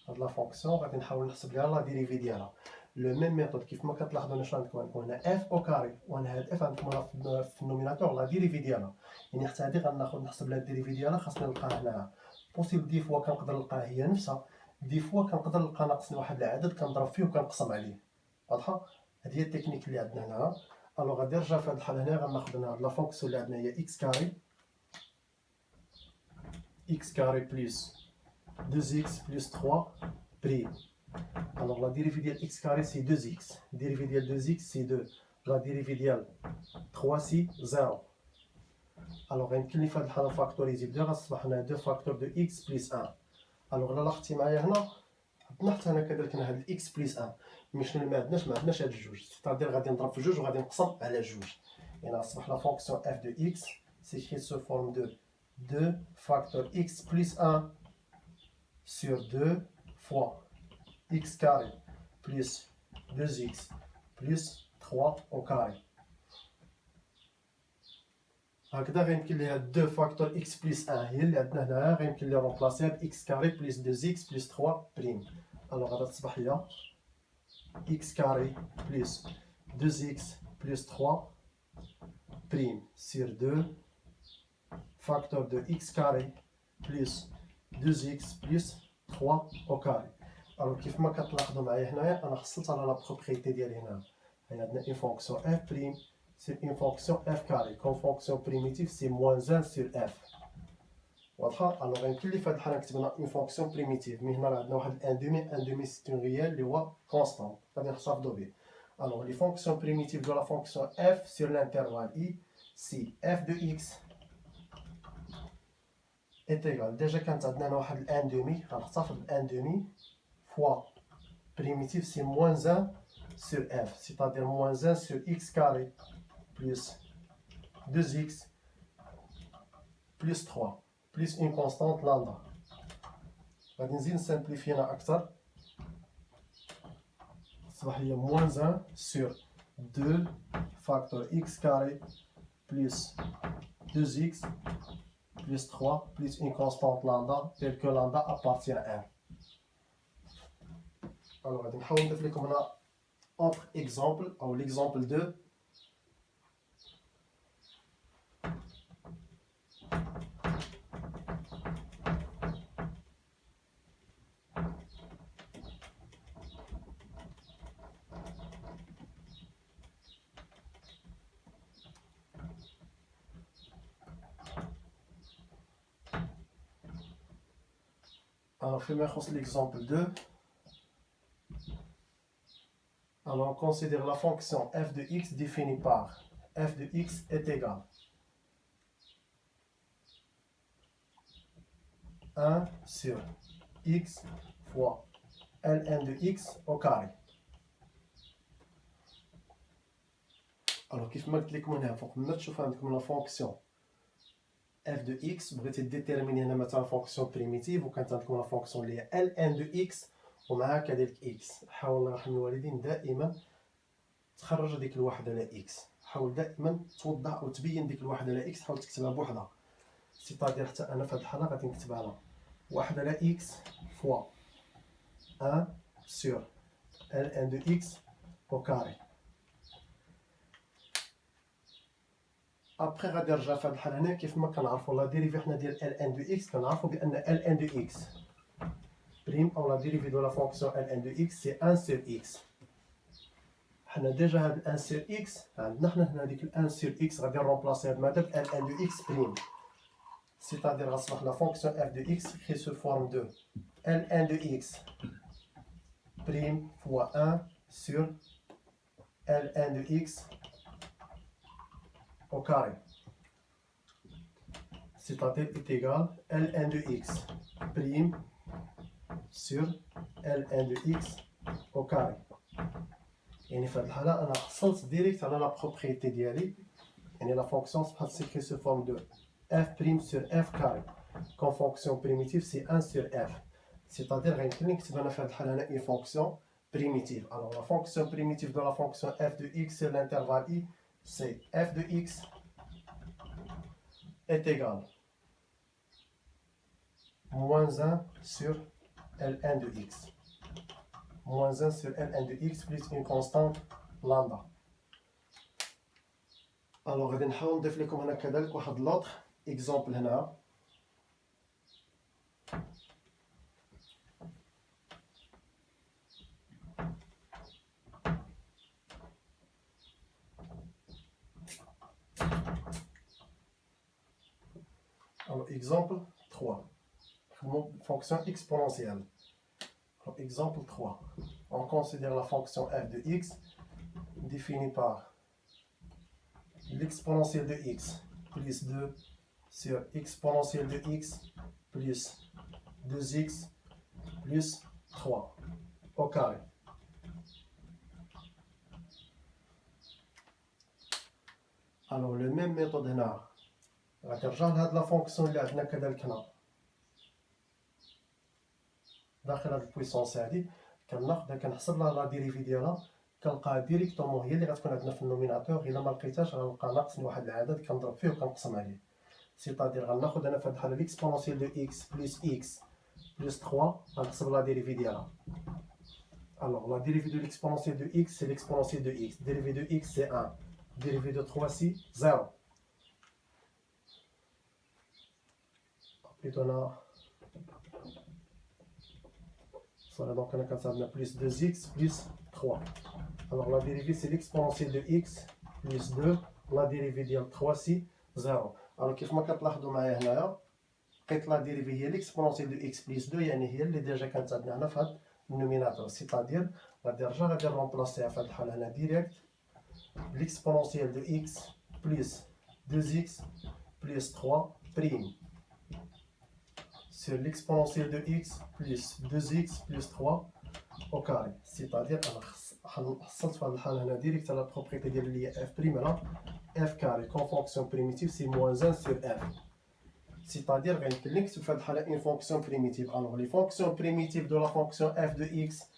هاد لا فونكسيون غادي نحاول نحسب ليها لا ديريفي ديالها. لو ميم ميثود كيف ما كتلاحظوا انا شنو عندكم هنا اف او كاري، وانا هاد اف عندكم هنا في النوميناتور لا ديريفي ديالها، يعني حتى هادي غناخذ نحسب لها الديريفي ديالها خاصني نلقاها هنايا. بوسيبل دي فوا كنقدر نلقاها هي نفسها، دي فوا كنقدر نلقى ناقصني واحد العدد كنضرب فيه وكنقسم عليه. واضحه؟ هادي هي التكنيك اللي عندنا هنا. الوغ غادي نرجع في هاد الحاله هنا غناخذ هنا هاد لا فونكسيون اللي عندنا هي اكس كاري، x carré plus 2x plus 3 prime. Alors la dérivée de x carré c'est 2x, dérivée de 2x c'est 2, la dérivée de 3 c'est 0. Alors يمكن لي في هذه الحاله فاكتوريزي بدا غتصبح هنا 2 فاكتور دو x بلس 1. الوغ الا لاحظتي معايا هنا حطنا حتى هنا كذلك هنا هاد x بلس 1، مي شنو اللي ما عندناش هاد الجوج، سيتادير غادي نضرب في جوج وغادي نقسم على جوج. يعني غتصبح لا فونكسيون f de x s'écrit sous forme de 2 facteur x plus 1 sur 2 fois x carré plus 2x plus 3 au carré. هكذا غيمكن ليها 2 فاكتور x بلس 1 هي اللي عندنا هنايا غيمكن لي رومبلاسيها ب x كاري بلس 2x بلس 3 بريم. الوغ غادا تصبح هي x كاري بلس 2x بلس 3 prime sur 2 facteur de x carré plus 2x plus 3 au carré. Alors كيف ما كتلاحظوا معايا هنايا انا حصلت على لا بروبريتي ديالي هنا. هي عندنا une fonction f prime c'est une fonction f carré comme fonction primitive c'est moins 1 sur f. واضحه؟ الوغ يمكن لي في هاد الحاله كتبنا une fonction primitive، مي هنا راه عندنا واحد ان دومي سي اون ريال اللي هو كونستانت غادي نحتفظوا به. الوغ لي فونكسيون بريميتيف دو لا فونكسيون f sur l'intervalle i si f de x est égal، déjà كانت عندنا هنا واحد الان دومي غنحتفظ بان دومي فوا primitif c'est moins 1 sur f, c'est-à-dire moins 1 sur x carré plus 2x plus 3 plus une constante lambda. غادي نزيد نسامبليفينا أكثر، تصبح هي moins 1 sur 2 facteur x carré plus 2x plus 3 plus une constante lambda telle que lambda appartient à 1. Alors غادي نحاول نضيف لكم هنا autre exemple ou l'exemple 2. Alors فيما يخص l'exemple 2, alors on considère la fonction f de x définie par f de x est égal 1 sur x fois ln de x au carré. Alors كيف ما قلت لكم هنا فوق ما تشوف عندكم لا فونكسيون f de x بغيتي ديتيرميني هنا مثلا فونكسيون بريميتيف وكانت عندكم لا فونكسيون اللي هي ln de x ومعها كذلك x. حاول الله يرحم الوالدين دائما تخرج ديك الوحده على x، حاول دائما توضح او تبين ديك الوحده على x، حاول تكتبها بوحدها. سيتادير حتى انا في هذه الحاله غادي نكتبها لها واحد على x فوا 1 sur ln de x au carré. ابخي غادي نرجع في هذه الحاله هنا كيف ما كنعرفوا لا ديريفي حنا ديال ln de x كنعرفوا بان ln de x بريم او لا ديريفي دو لا فونكسيون ln de x سي 1 sur x. حنا ديجا هاد 1 sur x عندنا حنا هنا ديك 1 sur x غادي نرومبلاسيها بماذا ب ln de x بريم، سيتادير غتصبح لا فونكسيون f de x écrit sous forme de ln de x prime fois 1 sur ln de x au carré, c'est-à-dire est égal ln de x prime sur ln de x au carré. يعني في هذه الحالة أنا حصلت ديريكت على لا بروبريتي ديالي، يعني لا فونكسيون صبحت سيكري سو فورم دو f prime sur f carré كون فونكسيون بريميتيف سي 1 sur f، سيتادير غيمكن لي نكتب أنا في هذه الحالة هنا اون فونكسيون primitive. Alors la fonction primitive de la fonction f de x sur l'intervalle i, c'est f de x est égal moins 1 sur Ln de x. Moins 1 sur Ln de x plus une constante lambda. Alors غادي نحاول نضيف لكم هنا كذلك واحد لوطر اكزومبل هنا. Alors exemple 3. Fonction exponentielle. Alors, exemple 3. On considère la fonction f de x définie par l'exponentielle de x plus 2 sur exponentielle de x plus 2x plus 3 au carré. Alors, le même méthode هنا غترجع لهاد لا فونكسيون اللي عندنا كذلك هنا داخل هاد البويسونس هادي، كناخدها كنحسب لها لا ديريفي ديالها، كنلقاها ديريكتومون هي اللي غتكون عندنا في النوميناتور. الا ما لقيتهاش غنلقى ناقصني واحد العدد كنضرب فيه وكنقسم عليه. سيتادير غناخد انا في هاد الحاله ليكسبونونسيال دو اكس بلس اكس بلس 3 غنحسب لا ديريفي ديالها. Alors, la dérivée de l'exponentielle de x, c'est l'exponentielle de x. Dérivée de x, c'est 1. Dérivée de 3, c'est 0. Plutôt là. Voilà, donc on a plus 2x plus 3. Alors, la dérivée, c'est l'exponentielle de x plus 2. La dérivée de 3, c'est 0. Alors, كيف ما كتلاحظوا معايا هنايا لقيت لا ديريفي هي l'exponentielle de x plus 2، يعني هي اللي ديجا كانت عندنا هنا في هاد النوميناتور. سيتادير غادي نرجع غادي نرومبلاسيها في هاد الحالة هنا ديريكت l'exponentielle de x plus 2x plus 3 prime sur l'exponentielle de x plus 2x plus 3 au carré. C'est-à-dire انا حصلت في هاد الحالة هنا ديريكت على البروبريتي ديال اللي هي f prime على f carré comme fonction primitive c'est moins 1 sur f. C'est-à-dire غيمكن لي نكتب في هاد الحالة une fonction primitive. Alors les fonctions primitives de la fonction f de x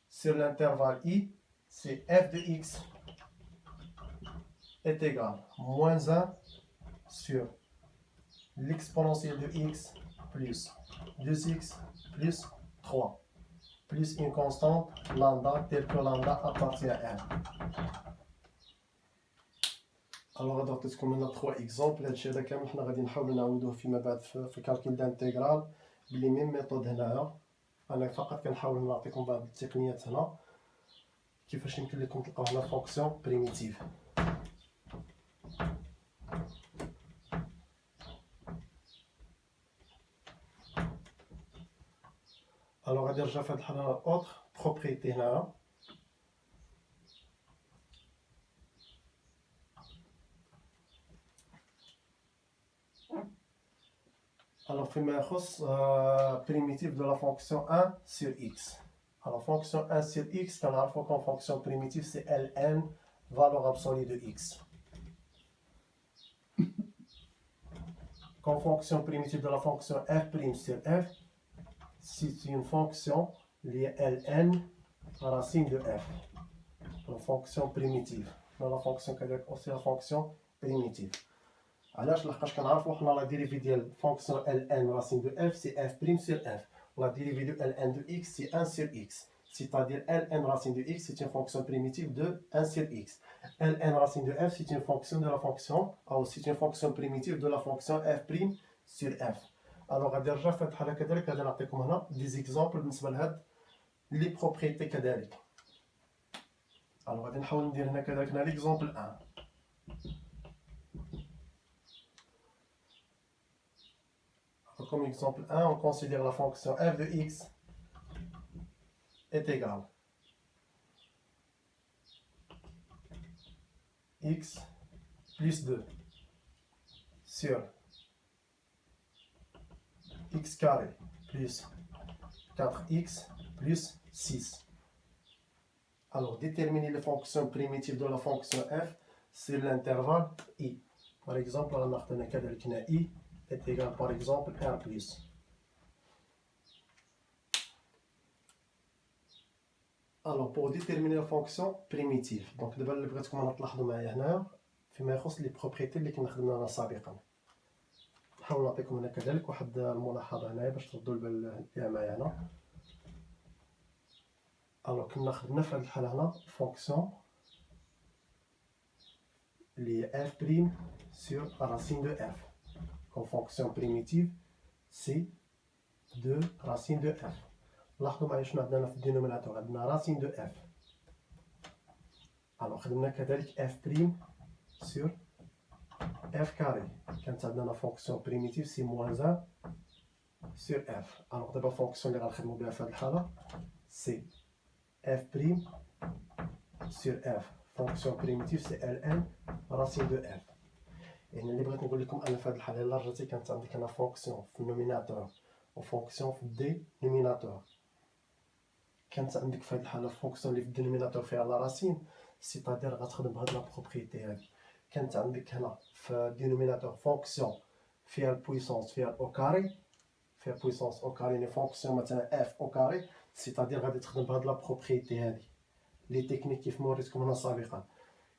sur l'intervalle i, c'est f de x est égal à moins 1 sur l'exponentielle de x plus 2x plus 3 plus une constante lambda telle que lambda appartient à 1. Alors غادي عطيتكم هنا 3 اكزومبل. هادشي هذا كامل حنا غادي نحاولوا نعاودوه فيما بعد في الكالكول دانتيغرال بلي ميم ميثود هنايا. انا فقط كنحاول نعطيكم بعض التقنيات هنا كيفاش يمكن لكم تلقاو هنا فونكسيون بريميتيف. الوغ غادي نرجع في هاد الحالة اوتر بروبريتي هنايا. Alors, فيما يخص primitive de la fonction 1 sur x. Alors, fonction 1 sur x, كنعرفو comme fonction primitive, c'est ln, valeur absolue de x. Comme fonction primitive de la fonction f' sur f, c'est une fonction liée ln racine de f. Une fonction primitive. La fonction aussi la fonction primitive. علاش؟ لحقاش كنعرفو حنا لا ديريفي ديال فونكسيون ln racine de f c'est f' sur f. La dérivée de ln de x c'est 1 sur x. C'est-à-dire ln racine de x c'est une fonction primitive de 1 sur x. ln racine de f c'est une fonction de la fonction, ou c'est une fonction primitive de la fonction f' sur f. Alors غادي نرجع في هاد الحالة كذلك غادي نعطيكم هنا دي زيكزومبل بالنسبة لهاد لي بروبريتي كذلك. alors غادي نحاول ندير هنا كذلك هنا ليكزومبل 1. Comme exemple 1, on considère la fonction f de x est égale x plus 2 sur x carré plus 4x plus 6. Alors, déterminer les fonctions primitives de la fonction f sur l'intervalle i. Par exemple, on a i est égal par exemple 1 plus. Alors pour déterminer la fonction primitive, donc دابا اللي بغيتكم انا تلاحظوا معايا هنا فيما يخص لي بروبريتي اللي كنا خدمناها سابقا. نحاول نعطيكم هنا كذلك واحد الملاحظة هنايا باش تردوا البال ليها معايا هنا. الوغ كنا خدمنا في هاد الحالة هنا فونكسيون اللي هي f prime sur racine de f comme fonction primitive c'est 2 racine de f. لاحظوا معايا شنو عندنا في الدينوميناتور، عندنا racine de f. الوغ خدمنا كذلك f prime sur f carré، كانت عندنا فونكسيون primitive c'est moins 1 sur f. الوغ دابا فونكسيون اللي غنخدمو بها في هاد الحالة c'est f prime sur f. فونكسيون primitive c'est ln racine de f. يعني اللي بغيت نقول لكم انا في هذه الحاله الا رجعتي كانت عندك انا فونكسيون في النوميناتور وفونكسيون في الدينوميناتور. كانت عندك في هذه الحاله الفونكسيون اللي في الدينوميناتور فيها لا راسين، سيتادير غتخدم بهاد لا بروبريتي هذه. كانت عندك هنا في الدينوميناتور فونكسيون فيها البويسونس فيها او كاري، فيها بويسونس او كاري، يعني فونكسيون مثلا اف او كاري، سيتادير غادي تخدم بهاد لا بروبريتي هذه لي تكنيك كيف ما وريتكم هنا سابقا.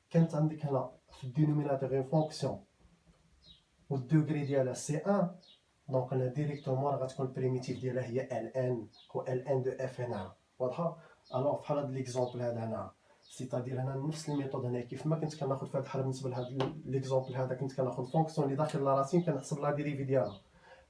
كانت عندك هنا في الدينوميناتور اون فونكسيون والدوغري ديالها سي 1، دونك هنا ديريكتومون راه غتكون البريميتيف ديالها هي ال ان و ال ان دو اف هنا، واضحه؟ الوغ بحال هاد ليكزومبل هذا هنا، سيتادير هنا نفس الميثود هنا كيف ما كنت كناخذ في هاد الحاله. بالنسبه لهاد ليكزومبل هذا كنت كناخذ فونكسيون اللي داخل لا راسين كنحسب لا ديريفي ديالها.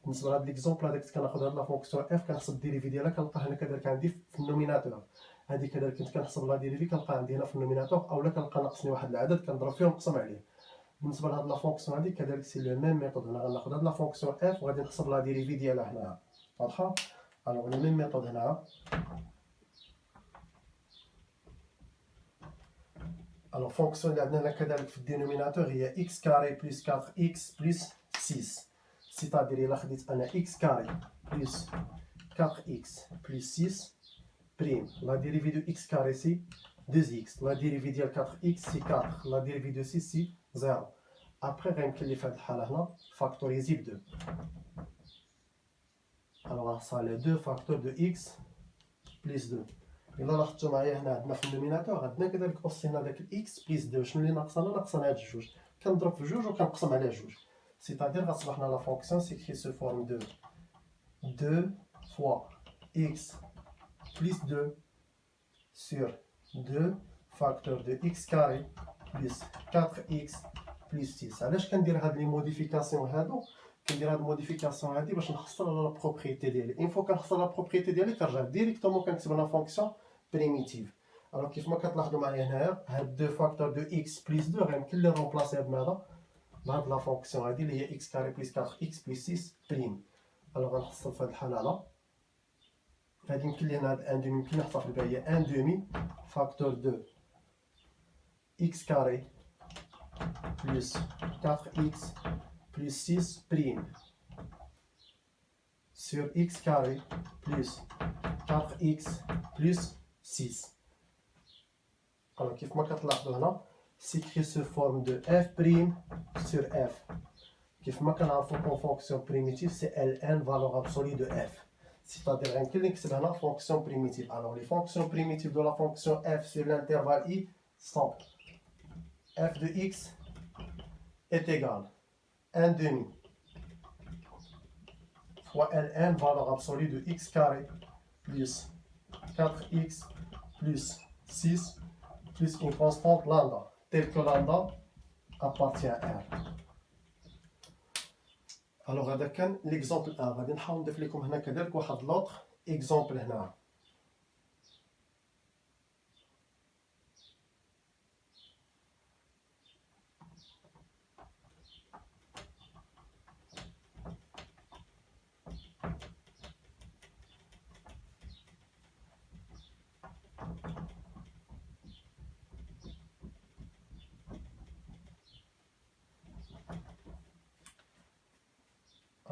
بالنسبه لهاد ليكزومبل هذا كنت كناخذ هاد لا فونكسيون اف كنحسب الديريفي ديالها، كنلقى هنا كذلك عندي في النوميناتور. هذه كذلك كنت كنحسب لا ديريفي كنلقى عندي هنا في النوميناتور، اولا كنلقى ناقصني واحد العدد كنضرب فيه ونقسم عليه. بالنسبه لهاد لا فونكسيون هادي كذلك سي لو ميم ميثود. هنا غناخذ هاد لا فونكسيون اف وغادي نحسب لا ديريفي ديالها هنا، واضحه؟ الوغ لو ميم ميثود هنا. الوغ فونكسيون اللي عندنا هنا كذلك في الدينوميناتور هي اكس كاري بلس 4 اكس بلس 6، سيتادير الا خديت انا اكس كاري بلس 4 اكس بلس 6 بريم، لا ديريفي دو اكس كاري سي 2 اكس، لا ديريفي ديال 4 اكس سي 4، لا ديريفي دو 6 سي 0. ابخي غيمكن لي في هاد الحاله هنا فاكتوريزي ب 2. الوغ صالي 2 فاكتور دو اكس بلس 2. الا لاحظتوا معايا هنا عندنا في النوميناتور عندنا كذلك اوصينا داك الاكس بلس 2. شنو اللي ناقصنا؟ ناقصنا هاد الجوج، كنضرب في جوج وكنقسم على جوج، سيتادير غتصبح لنا لا فونكسيون سيكري سو فورم دو 2 فوا اكس بلس 2 sur 2 فاكتور دو اكس كاري بلس 4 اكس بلس 6. علاش كندير هاد لي موديفيكاسيون هادو؟ كندير هاد الموديفيكاسيون هادي باش نحصل على لا بروبريتي ديالي. اون فوا كنحصل على لا بروبريتي ديالي كنرجع ديريكتومون كنكتب لا فونكسيون بريميتيف. الوغ كيف ما كتلاحظوا معايا هنايا هاد 2 فاكتور دو اكس بلس 2 غيمكن لي رومبلاسيها بماذا؟ بهاد لا فونكسيون هادي اللي هي اكس كاري بلس 4 اكس بلس 6 بريم. الوغ غنحصل في هاد الحاله هنا غادي يمكن لي هنا هاد ان دومي يمكن نحتفظ بها هي ان دومي فاكتور دو اكس كاري بلس 4 اكس بلس 6 بريم sur x carré plus 4x plus 6. Alors كيف ما كتلاحظوا هنا سيكري سو فورم دو f prime sur f. كيف ما كنعرفوا كون فونكسيون بريميتيف سي ال ان فالور ابسولي دو f، سيتادير غيمكن لي نكتب هنا فونكسيون بريميتيف. الوغ لي فونكسيون بريميتيف دو لا فونكسيون f sur l'intervalle i sont f de x est égal 1 demi fois Ln, valeur absolue de x carré plus 4x plus 6 plus une constante lambda, telle que lambda appartient à R. Alors هذا كان l'exemple 1. غادي نحاول نضيف لكم هنا كذلك واحد لوطر exemple هنا.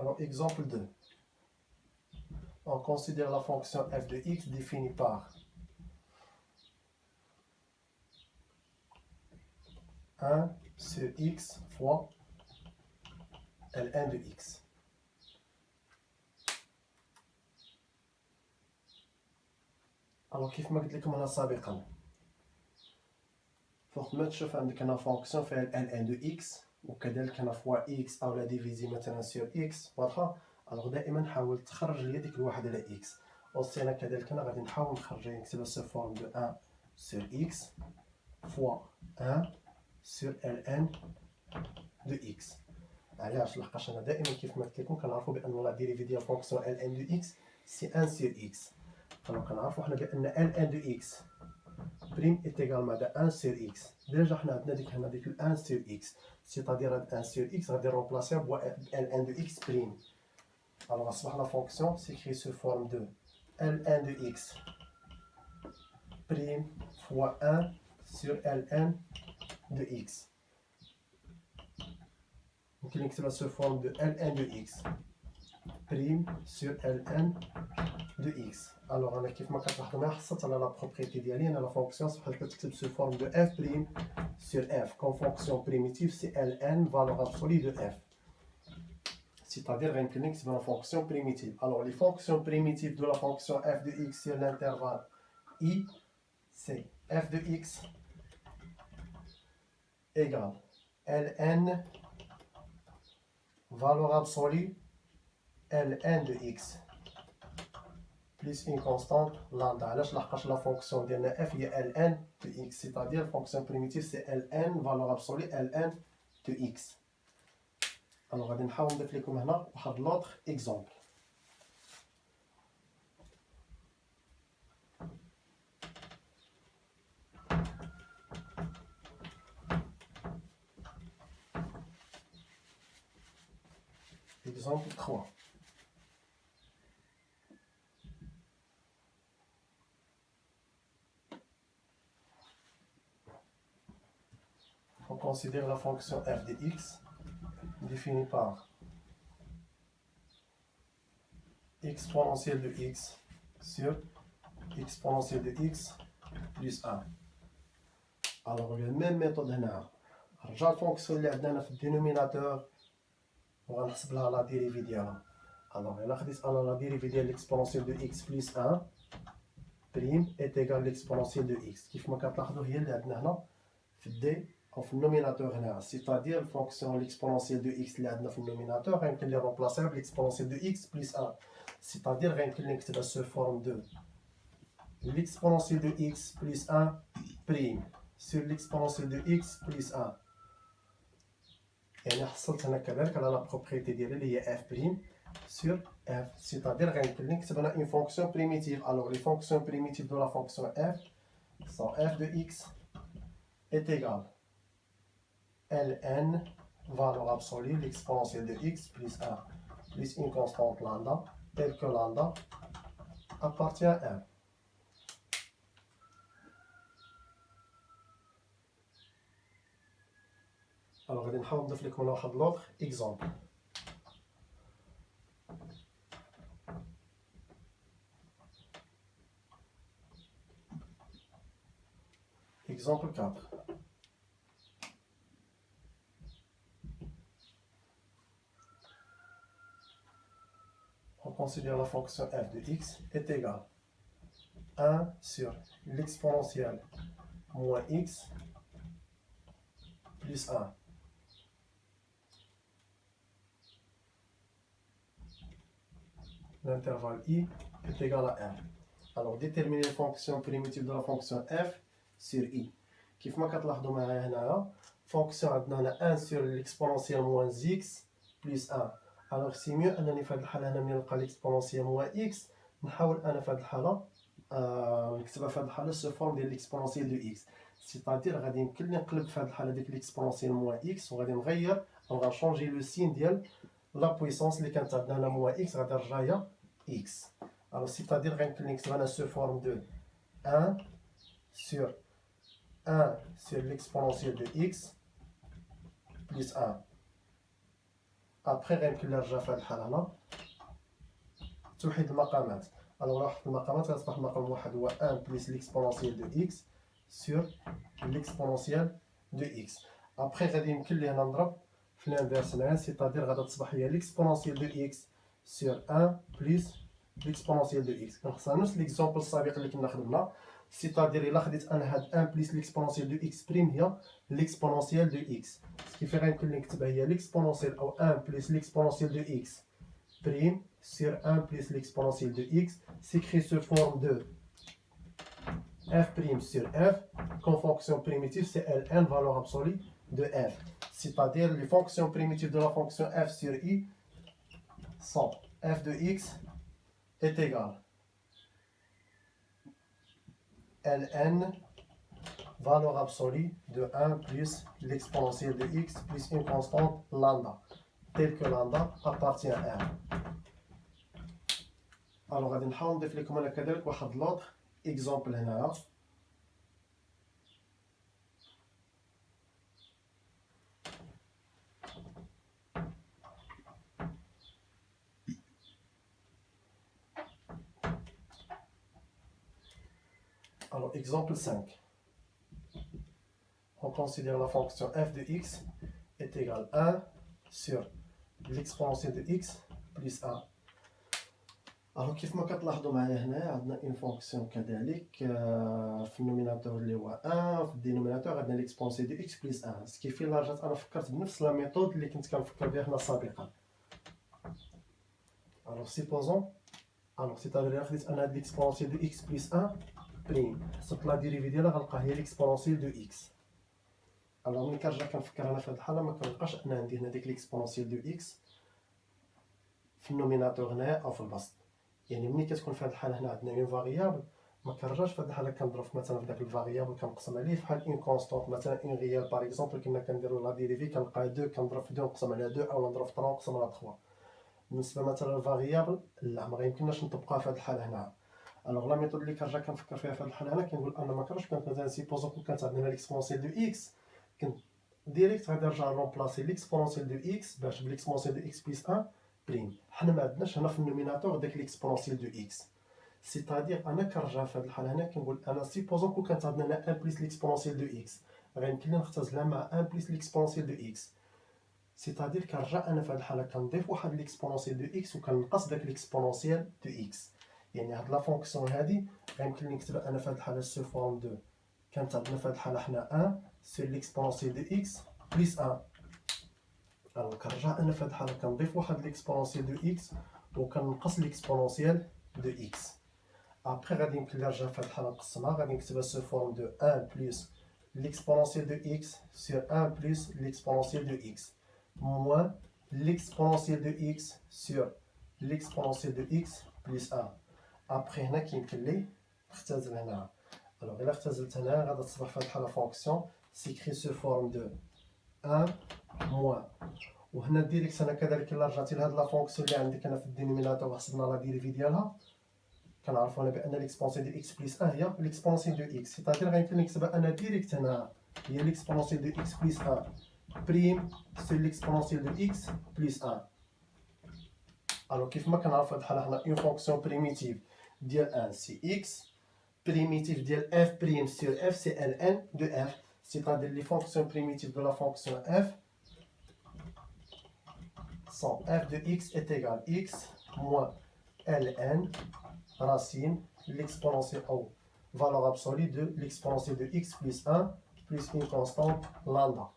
Alors, exemple 2. On considère la fonction f de x définie par 1 sur x fois Ln de x. Alors, كيف ما قلت لكم هنا سابقا، فوق ما تشوف عندك هنا فونكسيون فيها Ln de x وكذلك هنا فوا اكس او لا ديفيزي مثلا سور اكس واضحه. الوغ دائما حاول تخرج لي ديك الواحد على اكس. اوسي انا كذلك هنا غادي نحاول نخرجها نكتبها سو فورم دو 1 سور اكس فوا 1 سور ال ان دو اكس. علاش؟ لحقاش انا دائما كيف ما قلت لكم كنعرفوا بان لا ديريفي ديال فونكسيون ال ان دو اكس سي 1 سور اكس. فلو كنعرفوا حنا بان ال ان دو اكس بريم est égal مع 1 sur x. ديجا حنا عندنا ديك هنا ديك 1 sur x، سيتادير هاد 1 sur x غادي نرومبلاسيها ب Ln de x بريم. الوغ اصبح لا فونكسيون سيكري سو فورم دو Ln de x بريم فوا 1 sur Ln de x. ممكن نكتبها سو فورم دو Ln de x بريم sur Ln de x. الوغ انا كيف ما كتلاحظوا معايا حصلت على لا بروبريتي ديالي. انا لا فونكسيون صبحت كتكتب سو فورم دو اف بريم سور اف كون فونكسيون بريميتيف سي ال ان فالور ابسولي دو اف. سيتادير غيمكن لي نكتب لا فونكسيون بريميتيف. الوغ لي فونكسيون بريميتيف دو لا فونكسيون اف دو اكس سور لانترفال اي سي اف دو اكس ايغال ال ان فالور ابسولي ال ان دو اكس plus une constante lambda. علاش؟ لحقاش لا فونكسيون ديالنا f هي ln de x، c'est-à-dire فونكسيون بريميتيف سي ln فالور ابسولي ln de x. الوغ غادي نحاول نضيف لكم هنا واحد لوطخ اكزومبل. اكزومبل 3. On considère la fonction f de x définie par exponentielle de x sur exponentielle de x plus 1. Alors, la même méthode هنا. نرجع الفونكسيون اللي عندنا في الدينوميناتور وغنحسب لها لا ديريفي ديالها. الوغ الا خديت انا لا ديريفي ديال ليكسبونونسيال دو x بلس 1 بريم ايت ايغال ليكسبونونسيال دو x. كيف ما كتلاحظوا هي اللي عندنا هنا في الدي او في النوميناتور هنا، سيتادير الفونكسيون ليكسبونونسيال دو x اللي عندنا في النوميناتور غيمكن لي رومبلاسيها بليكسبونونسيال دو x بلس 1. سيتادير غيمكن لي نكتبها سو فورم دو l'exponentielle de x plus 1 prime sur l'exponentielle de x plus 1. يعني حصلت هنا كذلك على لا بروبريتي ديالي اللي هي f prime sur f. سيتادير غيمكن لي نكتب هنا اون فونكسيون بريميتيف. الوغ لي فونكسيون بريميتيف دو لا فونكسيون f sont f de x est égal ln valeur absolue l'exponentielle de x plus 1 plus une constante lambda telle que lambda appartient à 1. Alors غادي نحاول نضيف لكم واحد لوطخ اكزومبل. Exemple 4. On considère la fonction f de x est égale 1 sur l'exponentielle moins x plus 1. L'intervalle i est égal à 1. Alors déterminer la fonction primitive de la fonction f sur i. كيف ما كتلاحظوا معايا هنايا فونكسيون عندنا هنا 1 sur l'exponentielle moins x plus 1. alors سي ميو انني في هذه الحاله هنا ملي نلقى l'exponentielle moins x نحاول انا في هذه الحاله نكتبها في هذه الحاله سو فورم ديال l'exponentielle دو x. سيتادير غادي يمكن لي نقلب في هذه الحاله ديك l'exponentielle moins x وغادي نغير غنشونجي لو سين ديال لا بويسونس اللي كانت عندنا هنا moins x غادي نرجعها x. alors سيتادير غيمكن لي نكتب هنا سو فورم دو 1 sur 1 sur l'exponentielle de x plus 1. Après, غيمكن لي نرجع في هذه الحالة هنا توحيد المقامات. الوغ واحد المقامات غتصبح المقام واحد هو 1 plus l'exponentielle de x sur l'exponentielle de x. Après غادي يمكن لي هنا نضرب في الانفيرس هنايا، سيتادير غادا تصبح هي l'exponentielle de x sur 1 plus l'exponentielle de x. كنخصها نفس l'exemple السابق اللي كنا خدمنا، c'est-à-dire إلا خديت أنا هاد 1 plus l'exponentielle de x prime هي l'exponentielle de x. Ce qui fait غيمكن لي نكتبها هي l'exponentielle أو 1 plus l'exponentielle de x prime sur 1 plus l'exponentielle de x s'écrit sous forme de f prime sur f, comme fonction primitive c'est Ln, valeur absolue de f. C'est-à-dire les fonctions primitives de la fonction f sur i sont f de x est égal Ln, valeur absolue de 1 plus l'exponentielle de x plus une constante lambda, telle que lambda appartient à R. Alors غادي نحاول نضيف لكم انا كذلك واحد لوطر اكزومبل هنايا. Alors, exemple 5. On considère la fonction f de x est égale 1 sur l'exponentielle de x plus 1. Alors, كيف ما كتلاحظوا معايا هنا عندنا une fonction كذلك في النوميناتور اللي هو 1 وفي الدينوميناتور عندنا l'exponentielle de x plus 1. ce qui fait لا رجعت انا فكرت بنفس لا ميثود اللي كنت كنفكر بها هنا سابقا. Alors, supposons c'est-à-dire خديت انا هاد l'exponentielle de x plus 1 بريم، حسبت لا ديريفي ديالها غنلقى هي ليكسبونونسيال دو اكس. الوغ ملي كنرجع كنفكر انا في هاد الحاله ما كنلقاش انا عندي هنا ديك ليكسبونونسيال دو اكس في النوميناتور هنايا او في البسط. يعني ملي كتكون في هاد الحاله هنا عندنا اون فاريابل ما كنرجعش في هاد الحاله كنضرب مثلا في داك الفاريابل كنقسم عليه بحال اون كونستونت مثلا اون ريال باغ اكزومبل كنا كنديرو لا ديريفي كنلقى 2 كنضرب في 2 نقسم على 2 او نضرب في 3 نقسم على 3. بالنسبه مثلا للفاريابل لا ما يمكنناش نطبقها في هاد الحاله هنا. الوغ لا ميثود اللي كنرجع كنفكر فيها في هاد الحاله هنا كنقول انا ما كنروحش مثلا سيبوزو كون كانت عندنا ليكسبونونسيال دو اكس كنت ديريكت غادي نرجع رومبلاسي ليكسبونونسيال دو اكس باش بليكسبونونسيال دو اكس بلس 1 بريم. حنا ما عندناش هنا في النوميناتور داك ليكسبونونسيال دو اكس، سيتادير انا كنرجع في هاد الحاله هنا كنقول انا سيبوزو كون كانت عندنا 1 بلس ليكسبونونسيال دو اكس غيمكن لي نختزلها مع 1 بلس ليكسبونونسيال دو اكس، سيتادير كنرجع انا في هاد الحاله كنضيف واحد ليكسبونونسيال دو اكس وكنقص داك ليكسبونونسيال دو اكس. يعني هاد لا فونكسيون هادي غيمكن لي نكتبها انا في هاد الحاله سو فورم دو كانت عندنا في هاد الحاله حنا 1 سور ليكسبونونسيال دو اكس بلس 1. الوغ كنرجع انا في هاد الحاله كنضيف واحد ليكسبونونسيال دو اكس وكنقص ليكسبونونسيال دو اكس. ابخي غادي يمكن لي نرجع في هاد الحاله نقسمها غادي نكتبها سو فورم دو 1 بلس ليكسبونونسيال دو اكس سور 1 بلس ليكسبونونسيال دو اكس موان ليكسبونونسيال دو اكس سور ليكسبونونسيال دو اكس بلس 1. ابخي هنا كيمكن لي نختزل هنا. الوغ الا اختزلت هنا غادي تصبح في هاد الحاله فونكسيون سيكري سو فورم دو 1 موان. وهنا ديريكت انا كذلك الا رجعتي لهاد لا فونكسيون اللي عندك هنا في الدينوميناتور وحسبنا لا ديريفي ديالها كنعرفوا انا بان ليكسبونسيال دو اكس بلس 1 هي ليكسبونسيال دو اكس، سيتادير غيمكن لي نكتبها انا ديريكت هنا هي ليكسبونسيال دو اكس بلس 1 بريم سور ليكسبونسيال دو اكس بلس 1. الوغ كيف ما كنعرفوا هاد الحاله حنا اون فونكسيون بريميتيف ديال 1 سي اكس primitif ديال f prime sur f c'est ln de f, c'est-à-dire les fonctions primitives de la fonction f sont f de x est égal x moins ln racine l'exponentielle ou valeur absolue de l'exponentielle de x plus 1 plus une constante lambda.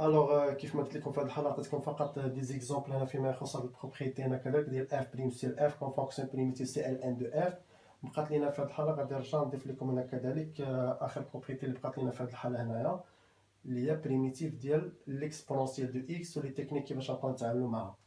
الوغ كيف ما قلت لكم في هذه الحاله عطيتكم فقط دي زيكزامبل هنا فيما يخص هاد البروبريتي هنا كذلك ديال اف بريم سير اف كون فونكسيون بريميتيف سي ال ان دو اف. بقات لينا في هذه الحاله غادي نرجع نضيف لكم هنا كذلك اخر بروبريتي اللي بقات لينا في هذه الحاله هنايا اللي هي بريميتيف ديال ليكسبونونسيال دو اكس ولي تكنيك كيفاش نبقاو نتعاملوا معها.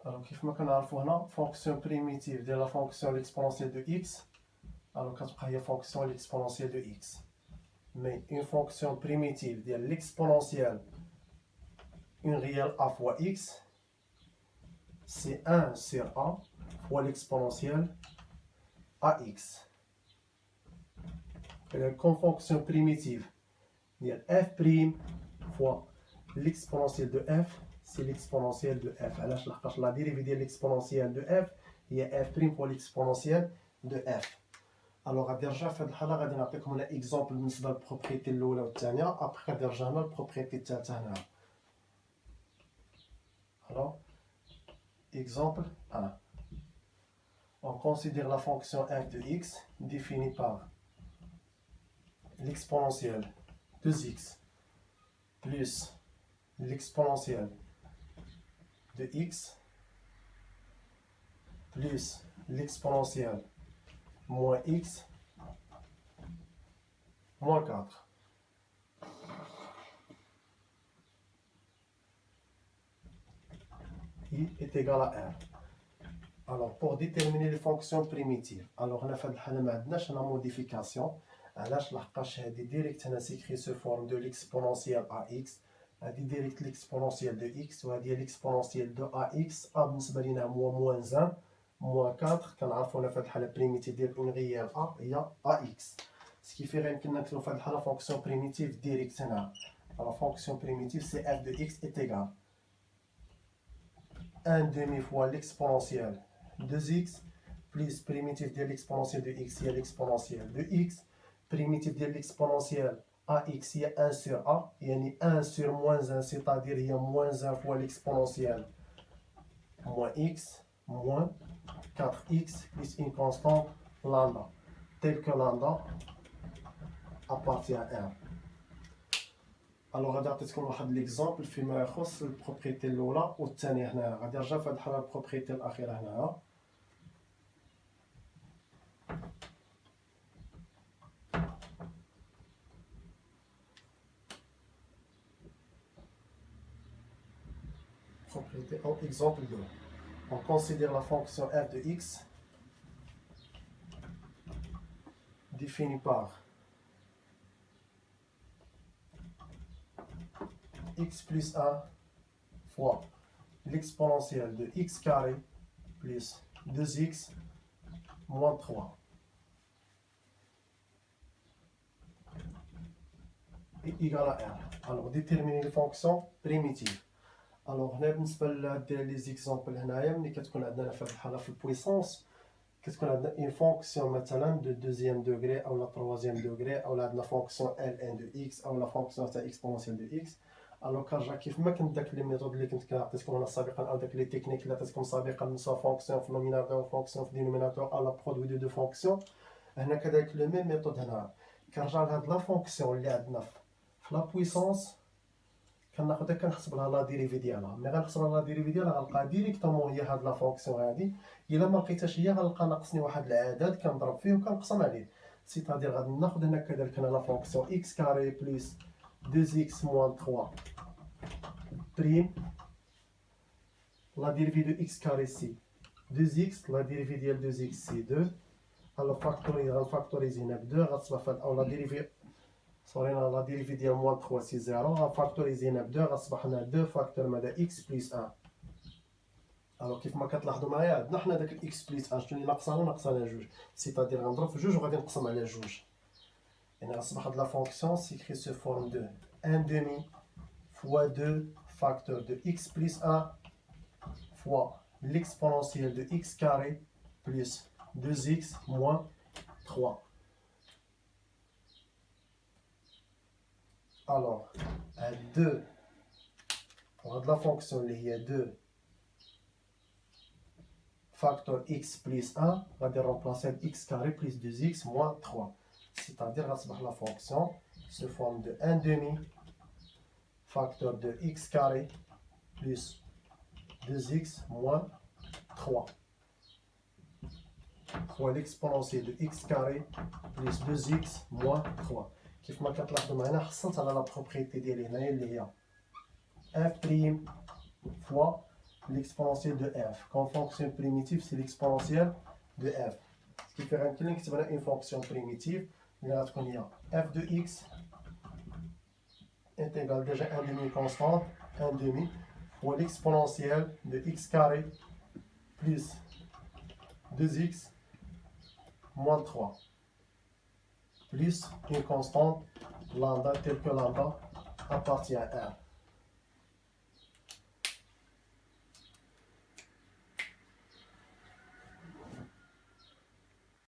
Alors, كيف ما كنعرفوا هنا فونكسيون بريميتيف ديال لا فونكسيون ليكسبونونسيال دو اكس alors كتبقى هي فونكسيون ليكسبونونسيال دو اكس. مي اون فونكسيون بريميتيف ديال ليكسبونونسيال اون ريال ا فوا اكس سي 1 sur a fois l'exponentielle ax. Comme fonction primitive ديال f' fois l'exponentielle de f, c'est l'exponentielle de f. علاش لحقاش la dérivée ديال l'exponentielle de f هي f' fois l'exponentielle de f. Alors غادي نرجع في هذه الحالة غادي نعطيكم هنا اكزومبل بالنسبة للبروبريتي الأولى والثانية، أبخي غادي نرجع هنا للبروبريتي الثالثة هنا. Alors, exemple 1. On considère la fonction f de x définie par l'exponentielle 2x plus l'exponentielle de x plus l'exponentielle moins x moins 4. I est égal à r. Alors, pour déterminer les fonctions primitives, alors on a fait la modification. علاش لحقاش هذه ديريكت هنا سيكري سو فورم دو ليكسبونونسيال اكس، هذه ديريكت ليكسبونونسيال دو اكس وهذه ليكسبونونسيال دو اكس. ا بالنسبه لينا هو موان 1 موان 4، كنعرفوا هنا في هذه الحاله بريميتيف ديال اون ريال ا هي اكس، سكيفي غيمكننا نكتبوا في هذه الحاله فونكسيون بريميتيف ديريكت هنا. لا فونكسيون بريميتيف سي اف دو اكس est égal 1 demi fois l'exponentielle 2x plus primitif de l'exponentielle de x هي l'exponentielle de x primitif de l'exponentielle ax هي 1 sur a يعني 1 sur moins 1 c'est-à-dire هي moins 1 fois l'exponentielle moins x moins 4x plus une constante lambda telle que lambda appartient à 1. Alors غادي نعطيكم واحد ليكزومبل فيما يخص البروبريتي الاولى والثانيه. هنا غادي نرجع في هذه الحاله البروبريتي الاخيره هنا. propriété en exemple 2. On considère la fonction f de x définie par x plus 1 fois l'exponentielle de x carré plus 2x moins 3 est égal à r. Alors déterminer les fonctions primitives. Alors هنا بالنسبه لي زيكزامبل هنايا ملي كتكون عندنا في هذه الحاله في البويسونس كتكون عندنا اون فونكسيون مثلا دو دوزيام دوغري او لا تروازيام دوغري او عندنا فونكسيون ال ان دو اكس او لا فونكسيون تاع اكسبونونسيال دو اكس. الوغ كنرجع كيف ما كنت داك لي ميثود اللي كنت كنعطيكم انا سابقا او داك لي تكنيك اللي عطيتكم سابقا سوا فونكسيون في نوميناتور فونكسيون في دينوميناتور او لا برودوي دو فونكسيون. هنا كذلك لو ميم ميثود هنا كنرجع لهاد لا فونكسيون اللي عندنا في لا بويسونس كناخذها كنحسب لها لا ديريفي ديالها. ملي غنحسب لها لا ديريفي ديالها غنلقى ديريكتومون هي هاد لا فونكسيون هادي. الا ما لقيتهاش هي غنلقى ناقصني واحد العدد كنضرب فيه وكنقسم عليه. سيتادير غادي ناخذ هنا كذلك هنا لا فونكسيون اكس كاري بلس 2x موان 3 بريم لا ديريفي دو اكس كاري سي 2x لا ديريفي ديال 2x سي 2 على غنفاكتوريزي هنا ب 2 غتصبح في او لا ديريفي صورينا لا ديريفي ديال موان 3 سي 0 غنفاكتوريزي هنا ب 2 غتصبح لنا 2 فاكتور مع اكس بلس 1. الوغ كيف ما كتلاحظوا معايا عندنا حنا داك الاكس بلس 1 شنو اللي ناقصه جوج، سيتادير غنضرب في جوج وغادي نقسم على جوج. يعني غتصبح هاد لا فونكسيون سيكري سو فورم دو 1 demi fois 2 facteur de x plus 1 fois l'exponentielle de x carré plus 2x moins 3. Alors, à 2, pour de la fonction, il y a 2 facteur x plus 1, on va remplacer x carré plus 2x moins 3. C'est-à-dire que la fonction se forme de 1 demi facteur de x carré plus 2x moins 3 fois l'exponentielle de x carré plus 2x moins 3. كيف ما كتلاحظوا معنا حصلت على لا بروبريتي ديالي هنايا اللي هي f' fois l'exponentielle de f. Comme fonction primitive, c'est l'exponentielle de f. Ce qui fait que c'est une fonction primitive. Il y a f de x est égal déjà à 1 demi constante, 1 demi, fois l'exponentielle de x carré plus 2x moins 3. Plus une constante lambda telle que lambda appartient à R.